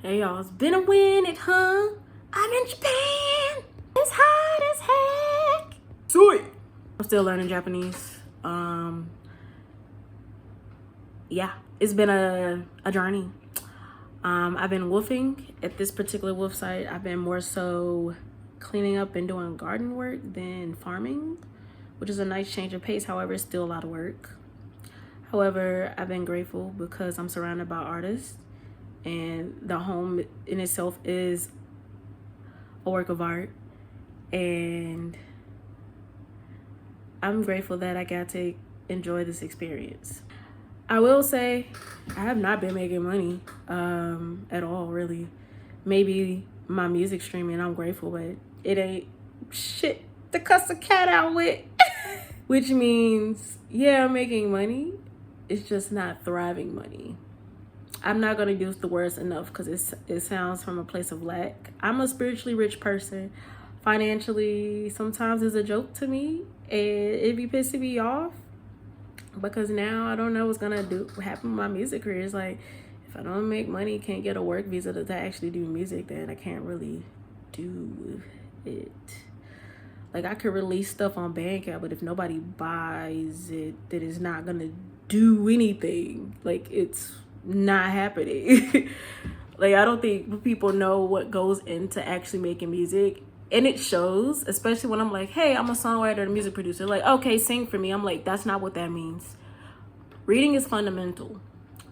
Hey y'all, it's been a minute, huh? I'm in Japan. It's hot as heck. Sweet. I'm still learning Japanese. Yeah, it's been a journey. I've been woofing at this particular woof site. I've been more so cleaning up and doing garden work than farming, which is a nice change of pace. However, it's still a lot of work. However, I've been grateful because I'm surrounded by artists, and the home in itself is a work of art, and I'm grateful that I got to enjoy this experience. I will say I have not been making money at all, really. Maybe my music streaming, I'm grateful, but it ain't shit to cuss a cat out with. Which means, yeah, I'm making money. It's just not thriving money. I'm not going to use the words enough because it sounds from a place of lack. I'm a spiritually rich person. Financially, sometimes it's a joke to me, and it be pissing me off because now I don't know what's going to happen with my music career. It's like, if I don't make money, can't get a work visa to actually do music, then I can't really do it. Like, I could release stuff on Bandcamp, but if nobody buys it, then it's not going to do anything. Like, it's not happening. Like, I don't think people know what goes into actually making music, and it shows, especially when I'm like, hey, I'm a songwriter and a music producer. Like, okay, sing for me. I'm like, that's not what that means. Reading is fundamental.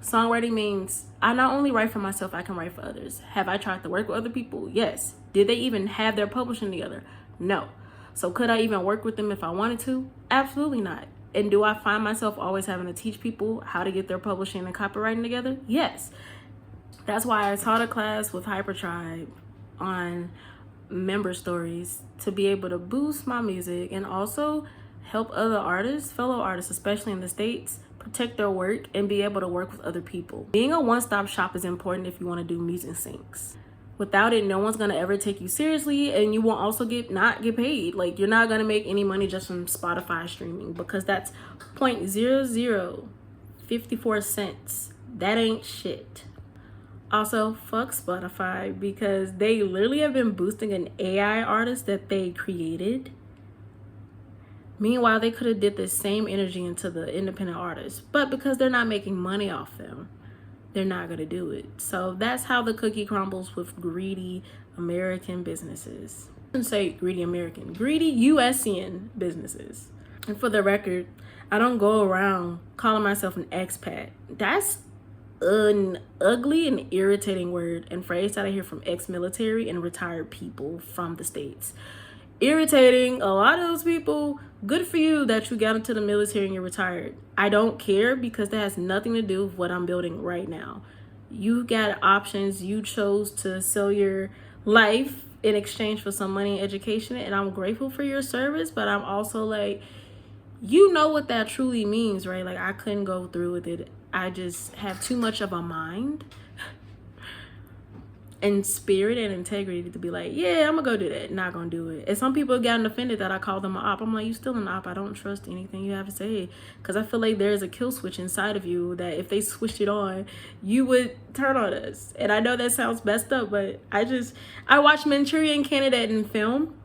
Songwriting means I not only write for myself, I can write for others. Have I tried to work with other people? Yes. Did they even have their publishing together? No. So could I even work with them if I wanted to? Absolutely not. And do I find myself always having to teach people how to get their publishing and copywriting together? Yes. That's why I taught a class with Hypertribe on member stories to be able to boost my music and also help other artists, fellow artists, especially in the States, protect their work and be able to work with other people. Being a one-stop shop is important if you want to do music syncs. Without it, no one's gonna ever take you seriously, and you won't also not get paid. Like, you're not gonna make any money just from Spotify streaming because that's 0.0054 cents. That ain't shit. Also, fuck Spotify because they literally have been boosting an AI artist that they created. Meanwhile, they could have did the same energy into the independent artists, but because they're not making money off them, they're not going to do it. So that's how the cookie crumbles with greedy American businesses. I shouldn't say greedy American, greedy USian businesses. And for the record, I don't go around calling myself an expat. That's an ugly and irritating word and phrase that I hear from ex-military and retired people from the States. Irritating. A lot of those people, good for you that you got into the military and you're retired. I don't care because that has nothing to do with what I'm building right now. You got options. You chose to sell your life in exchange for some money and education, and I'm grateful for your service, but I'm also like, you know what that truly means, right? Like, I couldn't go through with it. I just have too much of a mind and spirit and integrity to be like, yeah, I'm gonna go do that. Not gonna do it. And some people have gotten offended that I call them an op. I'm like, you still an op. I don't trust anything you have to say because I feel like there's a kill switch inside of you that if they switched it on, you would turn on us. And I know that sounds messed up, but I watch Manchurian Candidate in film,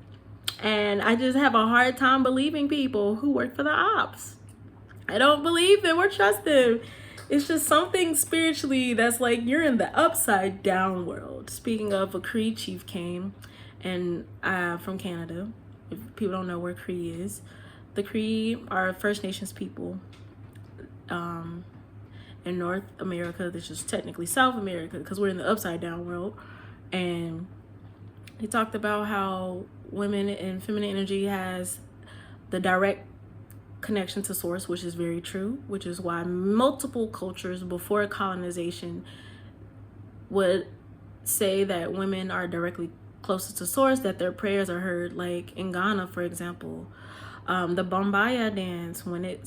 and I just have a hard time believing people who work for the ops. I don't believe them or trust them. It's just something spiritually that's like you're in the upside down world. Speaking of, a Cree chief came and from Canada. If people don't know where Cree is, the Cree are First Nations people in North America. This is technically South America because we're in the upside down world. And he talked about how women and feminine energy has the direct connection to source, which is very true, which is why multiple cultures before colonization would say that women are directly closer to source, that their prayers are heard. Like in Ghana, for example, the Bombaya dance, when it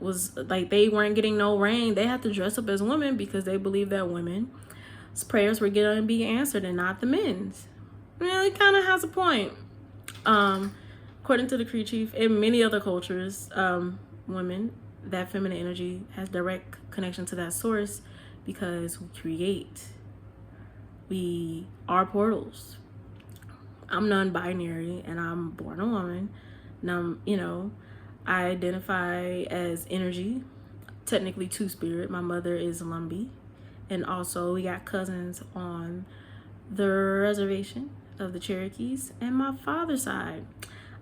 was like they weren't getting no rain, they had to dress up as women because they believed that women's prayers were going to be answered and not the men's. Well, it kind of has a point. According to the Cree chief and many other cultures, women, that feminine energy has direct connection to that source because we create We are portals. I'm non-binary and I'm born a woman. Now, I identify as energy, technically two-spirit. My mother is Lumbee. And also we got cousins on the reservation of the Cherokees and my father's side.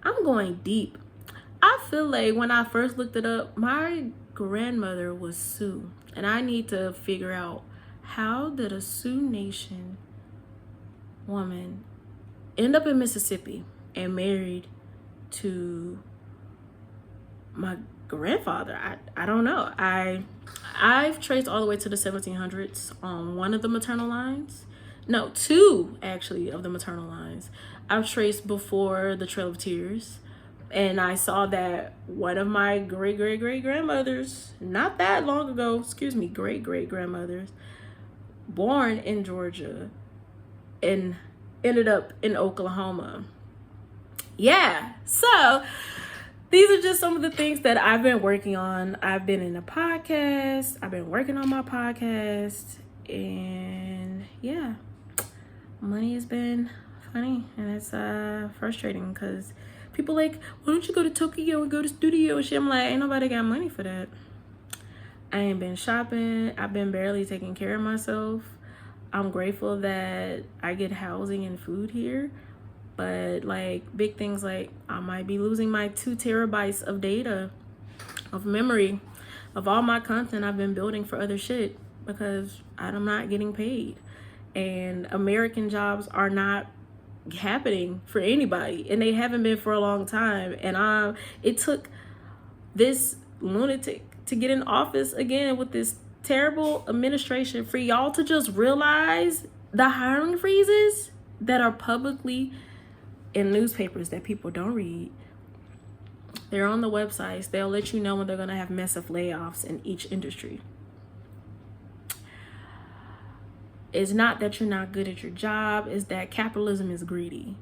I'm going deep. I feel like when I first looked it up, my grandmother was Sioux. And I need to figure out, how did a Sioux Nation woman end up in Mississippi and married to my grandfather? I don't know. I've traced all the way to the 1700s on one of the maternal lines. No, two actually of the maternal lines. I've traced before the Trail of Tears. And I saw that one of my great-great-great-grandmothers, not that long ago, great-great-grandmothers, born in Georgia and ended up in Oklahoma. Yeah, so these are just some of the things that I've been working on. I've been in a podcast. I've been working on my podcast. And yeah, money has been funny. And it's frustrating because people like, why don't you go to Tokyo and go to studio and shit? I'm like, ain't nobody got money for that. I ain't been shopping. I've been barely taking care of myself. I'm grateful that I get housing and food here. But like big things like I might be losing my 2 terabytes of data, of memory, of all my content I've been building for other shit because I'm not getting paid. And American jobs are not happening for anybody, and they haven't been for a long time. And it took this lunatic to get in office again with this terrible administration for y'all to just realize the hiring freezes that are publicly in newspapers that people don't read. They're on the websites. They'll let you know when they're going to have massive layoffs in each industry. It's not that you're not good at your job. It's that capitalism is greedy.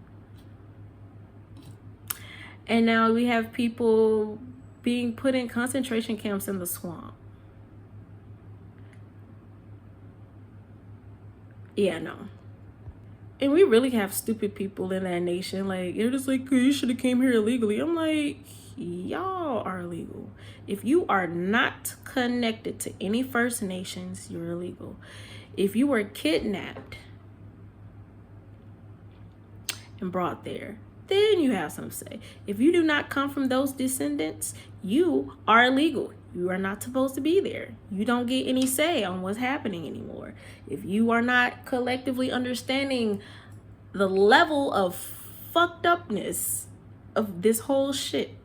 And now we have people being put in concentration camps in the swamp. Yeah, no. And we really have stupid people in that nation. Like, they're just like, you should have came here illegally. I'm like, y'all are illegal. If you are not connected to any First Nations, you're illegal. If you were kidnapped and brought there, then you have something to say. If you do not come from those descendants, you are illegal. You are not supposed to be there. You don't get any say on what's happening anymore. If you are not collectively understanding the level of fucked upness of this whole shit,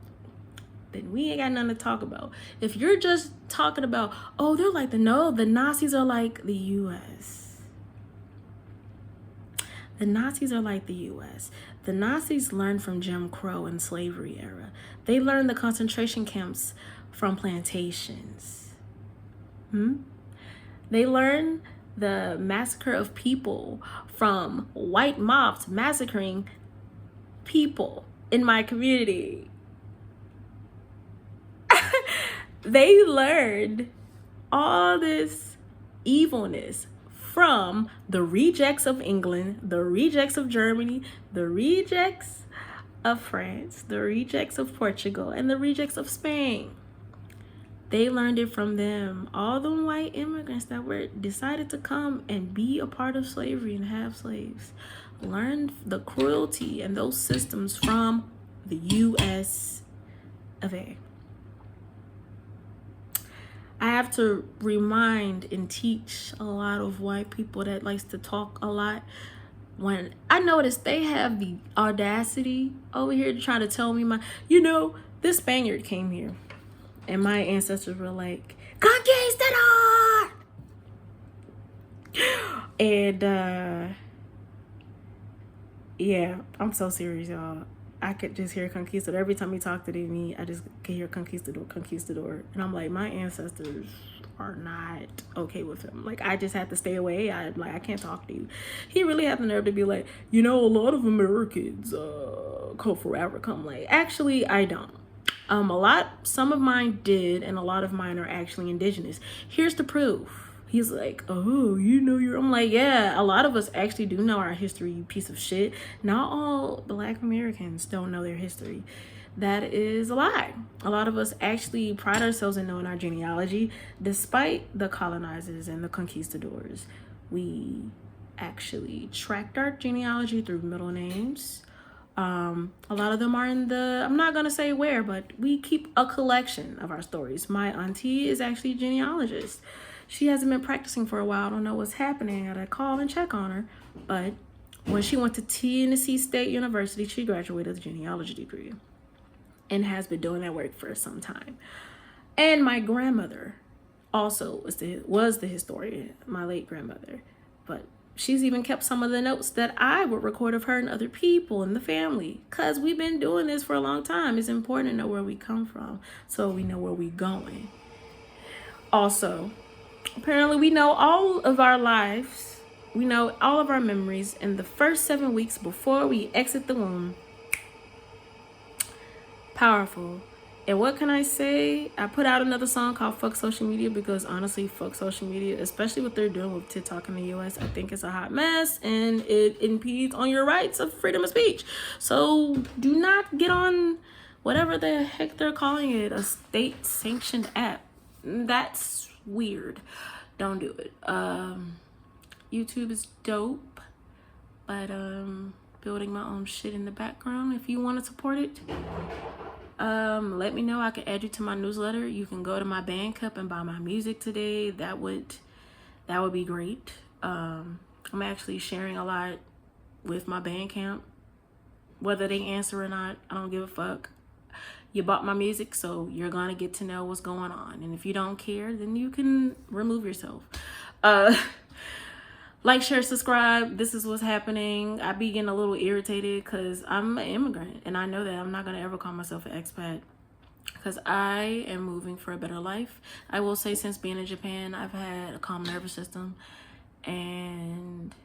then we ain't got nothing to talk about. If you're just talking about, oh, they're like the Nazis are like the U.S. The Nazis are like the U.S. The Nazis learned from Jim Crow and slavery era. They learned the concentration camps from plantations. They learned the massacre of people from white mobs massacring people in my community. They learned all this evilness from the rejects of England, the rejects of Germany, the rejects of France, the rejects of Portugal, and the rejects of Spain. They learned it from them. All the white immigrants that were decided to come and be a part of slavery and have slaves learned the cruelty and those systems from the U.S. of A. I have to remind and teach a lot of white people that likes to talk a lot. When I notice they have the audacity over here to try to tell me this Spaniard came here and my ancestors were like, Conquistador! And yeah, I'm so serious, y'all. I could just hear conquistador. Every time he talked to me, I just could hear conquistador, conquistador. And I'm like, my ancestors are not okay with him. Like, I just had to stay away. I can't talk to you. He really had the nerve to be like, a lot of Americans come from Africa. I'm like, actually, I don't. Some of mine did, and a lot of mine are actually indigenous. Here's the proof. He's like, oh, you know your. I'm like, yeah, a lot of us actually do know our history, you piece of shit. Not all Black Americans don't know their history. That is a lie. A lot of us actually pride ourselves in knowing our genealogy, despite the colonizers and the conquistadors. We actually tracked our genealogy through middle names. A lot of them are in the, I'm not going to say where, but we keep a collection of our stories. My auntie is actually a genealogist. She hasn't been practicing for a while. I don't know what's happening. I gotta call and check on her. But when she went to Tennessee State University, she graduated with a genealogy degree and has been doing that work for some time. And my grandmother also was the historian, my late grandmother. But she's even kept some of the notes that I would record of her and other people in the family. Because we've been doing this for a long time. It's important to know where we come from so we know where we're going. Also, apparently we know all of our lives. We know all of our memories in the first 7 weeks before we exit the womb. Powerful. And what can I say? I put out another song called Fuck Social Media because honestly, fuck social media, especially what they're doing with TikTok in the US. I think it's a hot mess and it impedes on your rights of freedom of speech. So do not get on whatever the heck they're calling it, a state sanctioned app. That's weird. Don't do it. YouTube is dope, but building my own shit in the background. If you want to support it, let me know. I can add you to my newsletter. You can go to my Bandcamp and buy my music today. That would be great. I'm actually sharing a lot with my Bandcamp, whether they answer or not. I don't give a fuck. You bought my music, so you're gonna get to know what's going on. And if you don't care, then you can remove yourself. Like, share, subscribe. This is what's happening. I be getting a little irritated because I'm an immigrant. And I know that I'm not going to ever call myself an expat because I am moving for a better life. I will say since being in Japan, I've had a calm nervous system. And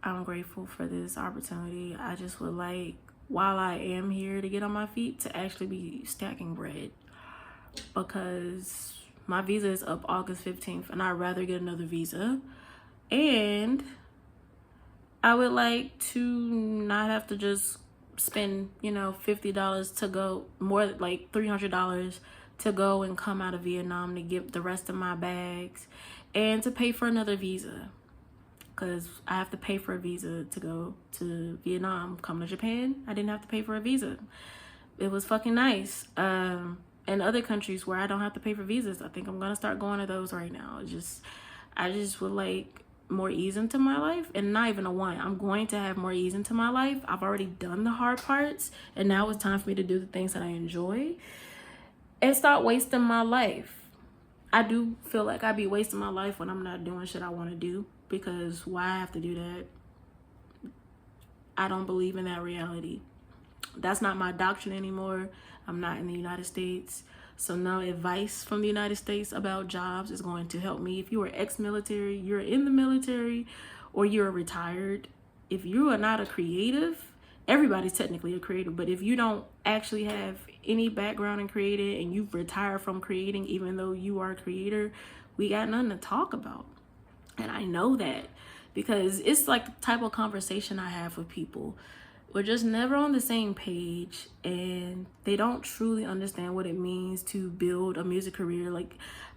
I'm grateful for this opportunity. I just would like, while I am here to get on my feet, to actually be stacking bread. Because my visa is up August 15th. And I'd rather get another visa. And I would like to not have to just spend, $50 to go, more like $300 to go and come out of Vietnam to get the rest of my bags and to pay for another visa. Because I have to pay for a visa to go to Vietnam. Come to Japan, I didn't have to pay for a visa. It was fucking nice. And other countries where I don't have to pay for visas, I think I'm going to start going to those right now. I just would like more ease into my life, and not even a want. I'm going to have more ease into my life. I've already done the hard parts, and now it's time for me to do the things that I enjoy and start wasting my life. I do feel like I be wasting my life when I'm not doing shit I want to do, because why I have to do that? I don't believe in that reality. That's not my doctrine anymore. I'm not in the United States. So no advice from the United States about jobs is going to help me. If you are ex-military, you're in the military, or you're retired, if you are not a creative, everybody's technically a creative, but if you don't actually have any background in creating and you've retired from creating, even though you are a creator, we got nothing to talk about. And I know that because it's like the type of conversation I have with people. We're just never on the same page, and they don't truly understand what it means to build a music career. Like,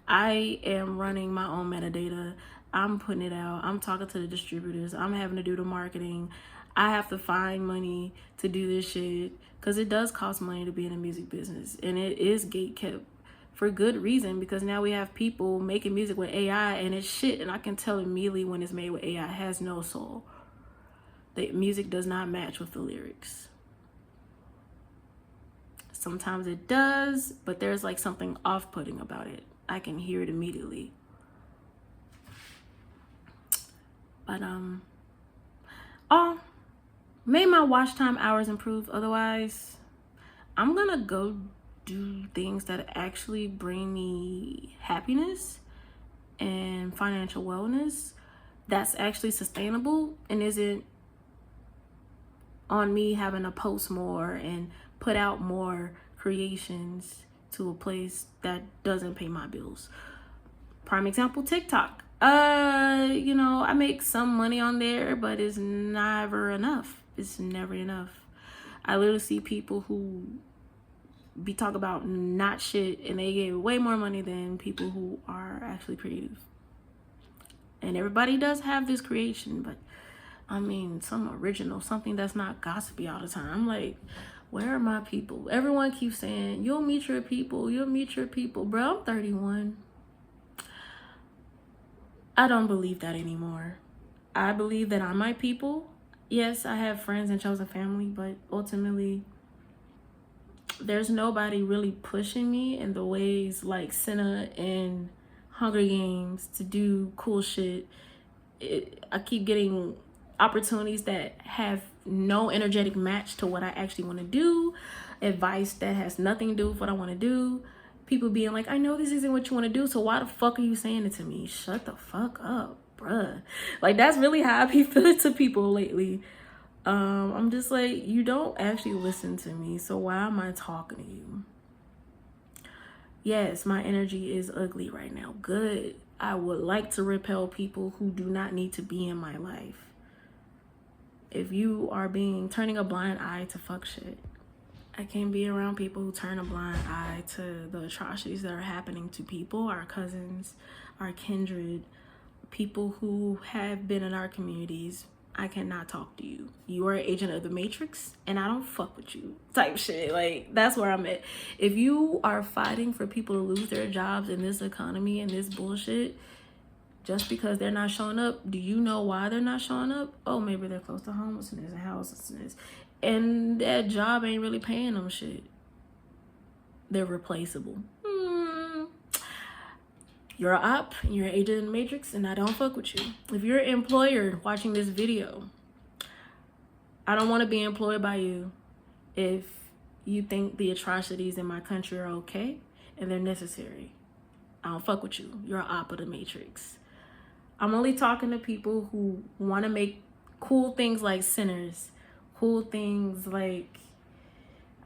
I am running my own metadata. I'm putting it out. I'm talking to the distributors. I'm having to do the marketing. I have to find money to do this shit because it does cost money to be in the music business, and it is gatekept for good reason, because now we have people making music with AI and it's shit, and I can tell immediately when it's made with AI. It has no soul. The music does not match with the lyrics. Sometimes it does, but there's like something off-putting about it. I can hear it immediately. But may my watch time hours improve. Otherwise, I'm gonna go do things that actually bring me happiness and financial wellness that's actually sustainable and isn't on me having to post more and put out more creations to a place that doesn't pay my bills. Prime example, TikTok. You know, I make some money on there, but it's never enough. It's never enough. I literally see people who be talk about not shit and they get way more money than people who are actually creative. And everybody does have this creation, but I mean, some original, something that's not gossipy all the time. I'm like, where are my people? Everyone keeps saying, you'll meet your people, you'll meet your people. Bro, I'm 31. I don't believe that anymore. I believe that I'm my people. Yes, I have friends and chosen family, but ultimately, there's nobody really pushing me in the ways like Senna and Hunger Games to do cool shit. I keep getting opportunities that have no energetic match to what I actually want to do, advice that has nothing to do with what I want to do. People being like, I know this isn't what you want to do, so why the fuck are you saying it to me? Shut the fuck up, bruh. Like, that's really how I be feeling to people lately. I'm just like, you don't actually listen to me, so why am I talking to you? Yes, my energy is ugly right now. Good. I would like to repel people who do not need to be in my life. If you are turning a blind eye to fuck shit, I can't be around people who turn a blind eye to the atrocities that are happening to people, our cousins, our kindred, people who have been in our communities. I cannot talk to you. You are an agent of the Matrix and I don't fuck with you type shit. Like, that's where I'm at. If you are fighting for people to lose their jobs in this economy and this bullshit, just because they're not showing up, do you know why they're not showing up? Oh, maybe they're close to homelessness and houselessness. And that job ain't really paying them shit. They're replaceable. You're an op, you're an agent in the Matrix, and I don't fuck with you. If you're an employer watching this video, I don't want to be employed by you if you think the atrocities in my country are okay and they're necessary. I don't fuck with you. You're an op of the Matrix. I'm only talking to people who want to make cool things like Sinners, cool things like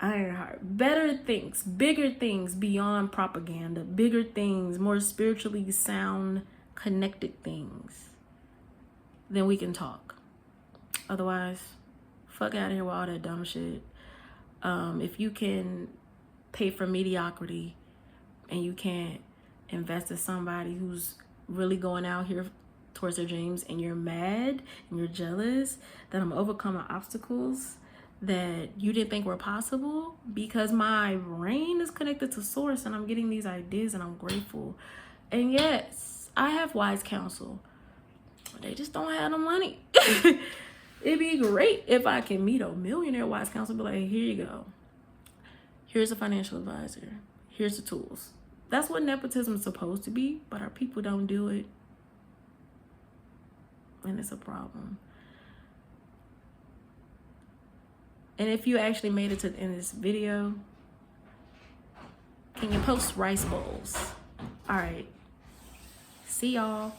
Ironheart, better things, bigger things beyond propaganda, bigger things, more spiritually sound, connected things. Then we can talk. Otherwise, fuck out of here with all that dumb shit. If you can pay for mediocrity and you can't invest in somebody who's really going out here towards their dreams, and you're mad and you're jealous that I'm overcoming obstacles that you didn't think were possible, because my brain is connected to source and I'm getting these ideas and I'm grateful. And yes, I have wise counsel, but they just don't have the money. It'd be great if I can meet a millionaire wise counsel, be like, here you go. Here's a financial advisor. Here's the tools. That's what nepotism is supposed to be, but our people don't do it. And it's a problem. And if you actually made it to the end of this video, can you post rice bowls? All right. See y'all.